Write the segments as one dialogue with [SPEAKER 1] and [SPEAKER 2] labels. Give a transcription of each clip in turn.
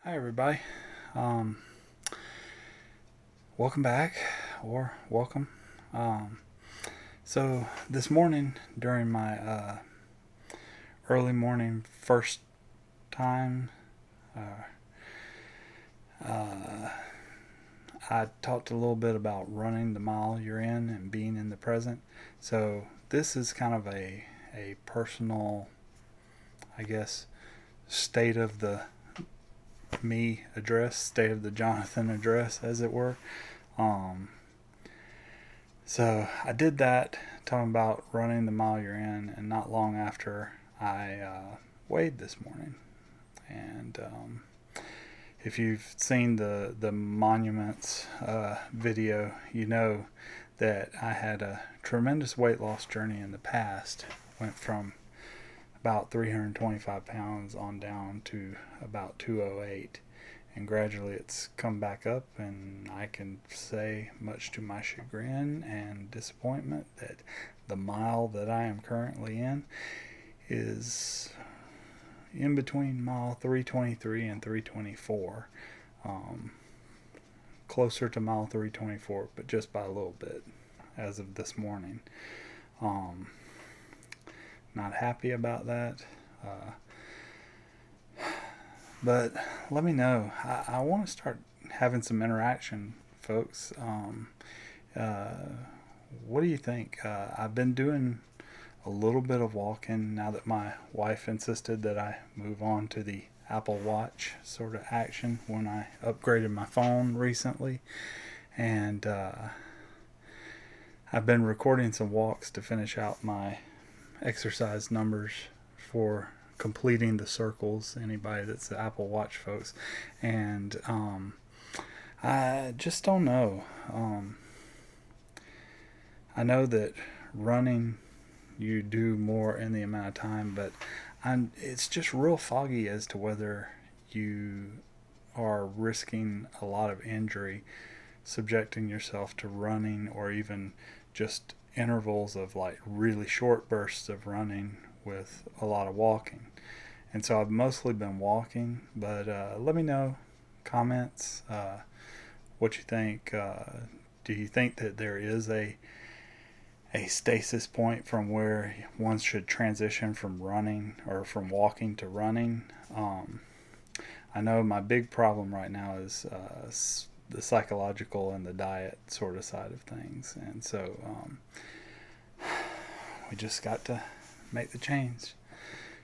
[SPEAKER 1] Hi, everybody. Um, Welcome back, or welcome. Um, so, this morning, during my early morning first time, uh, uh, I talked a little bit about running the mile you're in and being in the present. So, this is kind of a personal, I guess, state of the me address, state of the Jonathan address, as it were. Um, So I did that, talking about running the mile you're in, and not long after I weighed this morning. And if you've seen the monuments video, you know that I had a tremendous weight loss journey in the past. Went from about 325 pounds on down to about 208, and gradually it's come back up, and I can say, much to my chagrin and disappointment, that the mile that I am currently in is in between mile 323 and 324. um, Closer to mile 324, but just by a little bit as of this morning. um, Not happy about that. uh, But let me know. I want to start having some interaction, folks. Uh, what do you think? I've been doing a little bit of walking now that my wife insisted that I move on to the Apple Watch sort of action when I upgraded my phone recently. And I've been recording some walks to finish out my exercise numbers for completing the circles. Anybody that's the Apple Watch folks, and I just don't know. I know that running you do more in the amount of time, but it's just real foggy as to whether you are risking a lot of injury subjecting yourself to running, or even just intervals of like really short bursts of running with a lot of walking. And so I've mostly been walking, but let me know, comments, what you think. Do you think that there is a stasis point from where one should transition from running or from walking to running? I know my big problem right now is the psychological and the diet sort of side of things, and so we just got to make the change.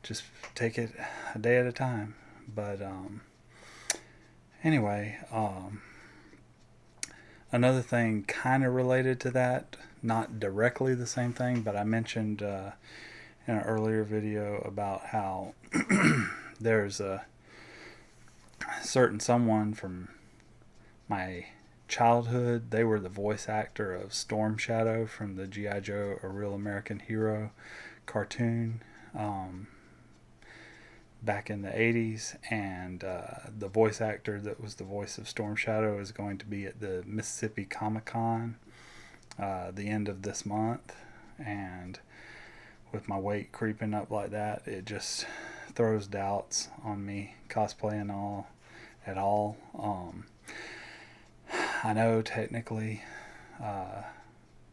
[SPEAKER 1] Just take it a day at a time. But anyway, another thing kind of related to that, not directly the same thing, but I mentioned in an earlier video about how there's a certain someone from my childhood. They were the voice actor of Storm Shadow from the G.I. Joe, A Real American Hero cartoon. Back in the 80s, and the voice actor that was the voice of Storm Shadow is going to be at the Mississippi Comic Con the end of this month. And with my weight creeping up like that, it just throws doubts on me cosplaying all at all. I know technically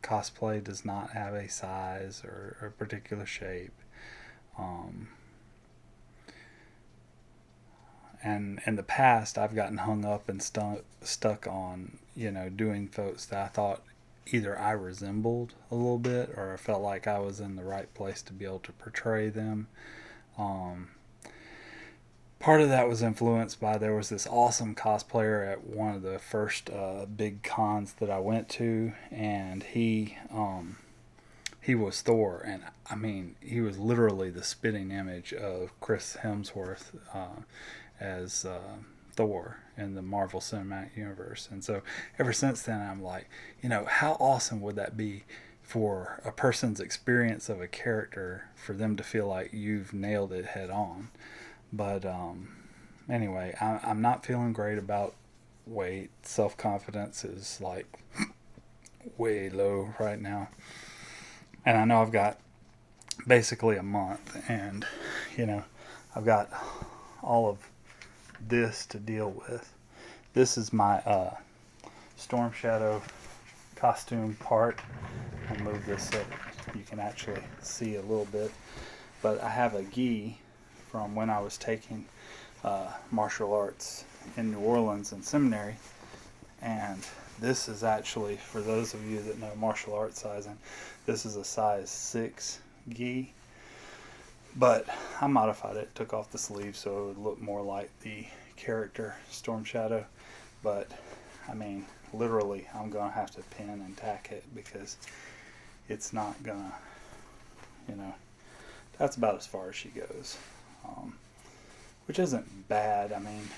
[SPEAKER 1] cosplay does not have a size or a particular shape. Um, and in the past, I've gotten hung up and stuck on, doing folks that I thought either I resembled a little bit, or I felt like I was in the right place to be able to portray them. Um, Part of that was influenced by, there was this awesome cosplayer at one of the first big cons that I went to, and he was Thor, and I mean, he was literally the spitting image of Chris Hemsworth as Thor in the Marvel Cinematic Universe. And so ever since then, I'm like, how awesome would that be for a person's experience of a character, for them to feel like you've nailed it head on. But anyway, I'm not feeling great about weight. Self confidence is like way low right now. And I know I've got basically a month, and I've got all of this to deal with. This is my Storm Shadow costume part. I'll move this so you can actually see a little bit. But I have a gi from when I was taking martial arts in New Orleans in seminary. And this is actually, for those of you that know martial arts sizing, this is a size 6 gi. But I modified it, took off the sleeve so it would look more like the character Storm Shadow. But I mean, literally, I'm gonna have to pin and tack it because it's not gonna, you know, that's about as far as she goes, which isn't bad. I mean,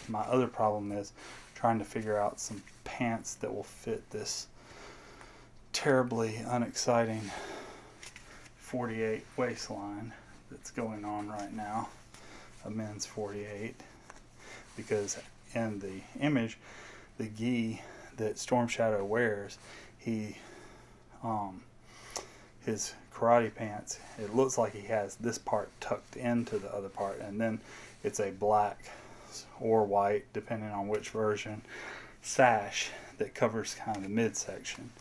[SPEAKER 1] my other problem is trying to figure out some pants that will fit this terribly unexciting 48 waistline that's going on right now, a men's 48, because in the image, the gi that Storm Shadow wears, his karate pants, it looks like he has this part tucked into the other part, and then it's a black or white, depending on which version, sash that covers kind of the midsection.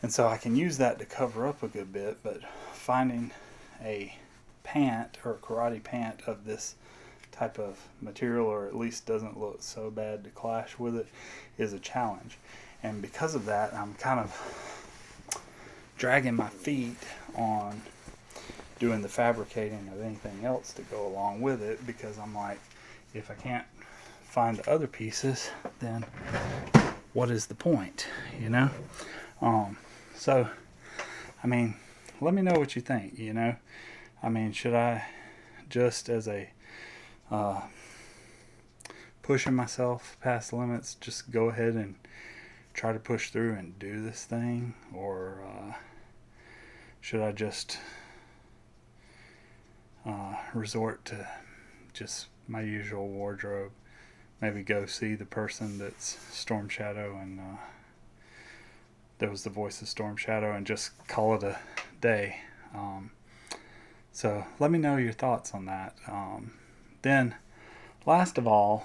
[SPEAKER 1] And so I can use that to cover up a good bit, but finding a pant or a karate pant of this type of material, or at least doesn't look so bad to clash with it, is a challenge. And because of that, I'm kind of dragging my feet on doing the fabricating of anything else to go along with it, because I'm like, if I can't find the other pieces, then what is the point, you know? So I mean, let me know what you think, you know? I mean, should I just, as a pushing myself past limits, just go ahead and try to push through and do this thing? Or should I just resort to just my usual wardrobe? Maybe go see the person that's Storm Shadow and that was the voice of Storm Shadow, and just call it a day. So let me know your thoughts on that. Then, last of all,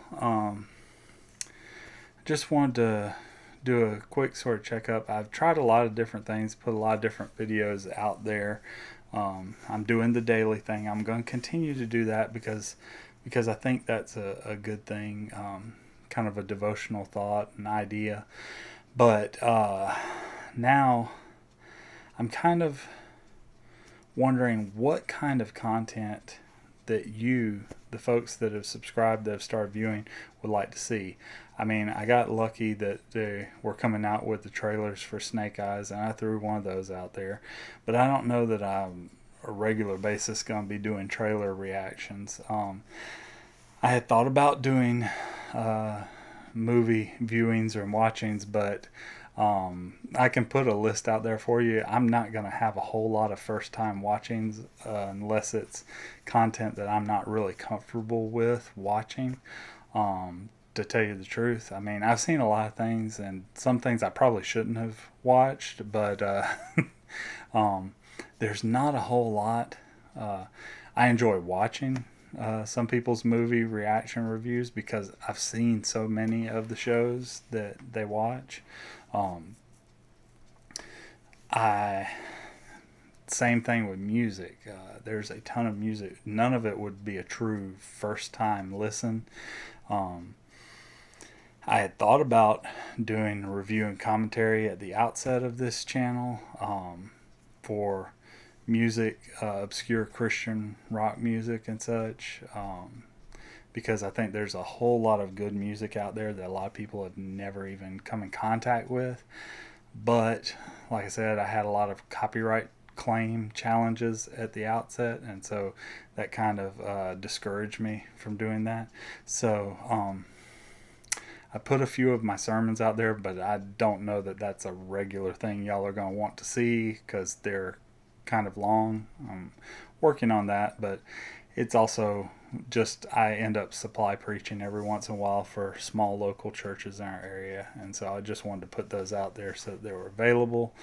[SPEAKER 1] just wanted to do a quick sort of checkup. I've tried a lot of different things, put a lot of different videos out there. I'm doing the daily thing. I'm going to continue to do that because I think that's a good thing, kind of a devotional thought and idea. But now I'm kind of wondering what kind of content that you, the folks that have subscribed, that have started viewing, would like to see. I mean, I got lucky that they were coming out with the trailers for Snake Eyes, and I threw one of those out there. But I don't know that I'm a regular basis going to be doing trailer reactions. I had thought about doing movie viewings or watchings, but I can put a list out there for you. I'm not going to have a whole lot of first time watchings unless it's content that I'm not really comfortable with watching, to tell you the truth. I mean, I've seen a lot of things, and some things I probably shouldn't have watched, but there's not a whole lot. I enjoy watching some people's movie reaction reviews because I've seen so many of the shows that they watch. Same thing with music. There's a ton of music. None of it would be a true first time listen. I had thought about doing a review and commentary at the outset of this channel for music, obscure Christian rock music and such, because I think there's a whole lot of good music out there that a lot of people have never even come in contact with. But like I said, I had a lot of copyright claim challenges at the outset, and so that kind of discouraged me from doing that. So I put a few of my sermons out there, but I don't know that that's a regular thing y'all are going to want to see because they're kind of long. I'm working on that, but it's also just I end up supply preaching every once in a while for small local churches in our area, and so I just wanted to put those out there so that they were available.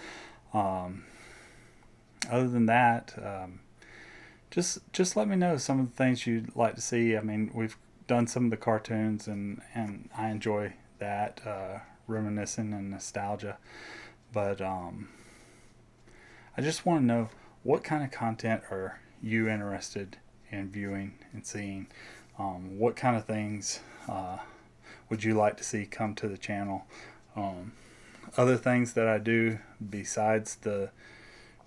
[SPEAKER 1] Other than that, just let me know some of the things you'd like to see. I mean, we've done some of the cartoons, and I enjoy that, reminiscing and nostalgia. But I just want to know, what kind of content are you interested in viewing and seeing? What kind of things would you like to see come to the channel? Other things that I do besides the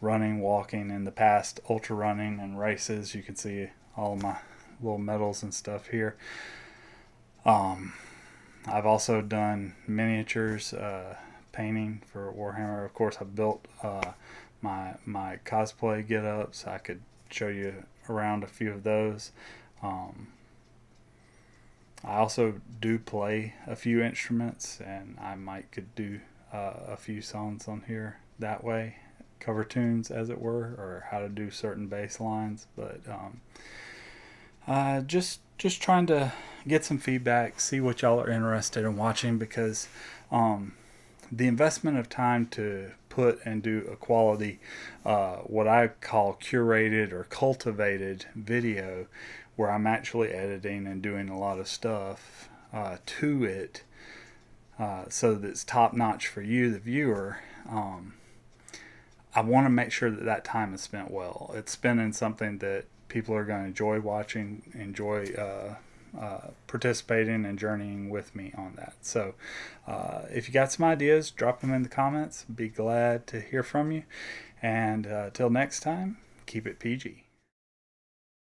[SPEAKER 1] running, walking, and the past ultra running and races, you can see all of my little medals and stuff here. I've also done miniatures, painting for Warhammer. Of course, I built my cosplay get-ups. I could show you around a few of those. I also do play a few instruments, and I might could do a few songs on here that way, cover tunes as it were, or how to do certain bass lines. But just trying to get some feedback, see what y'all are interested in watching, because the investment of time to put and do a quality, what I call curated or cultivated video, where I'm actually editing and doing a lot of stuff to it, so that it's top notch for you, the viewer. I want to make sure that that time is spent well. It's spent in something that people are going to enjoy watching, enjoy participating and journeying with me on that. So if you got some ideas, drop them in the comments. Be glad to hear from you. And till next time, keep it PG.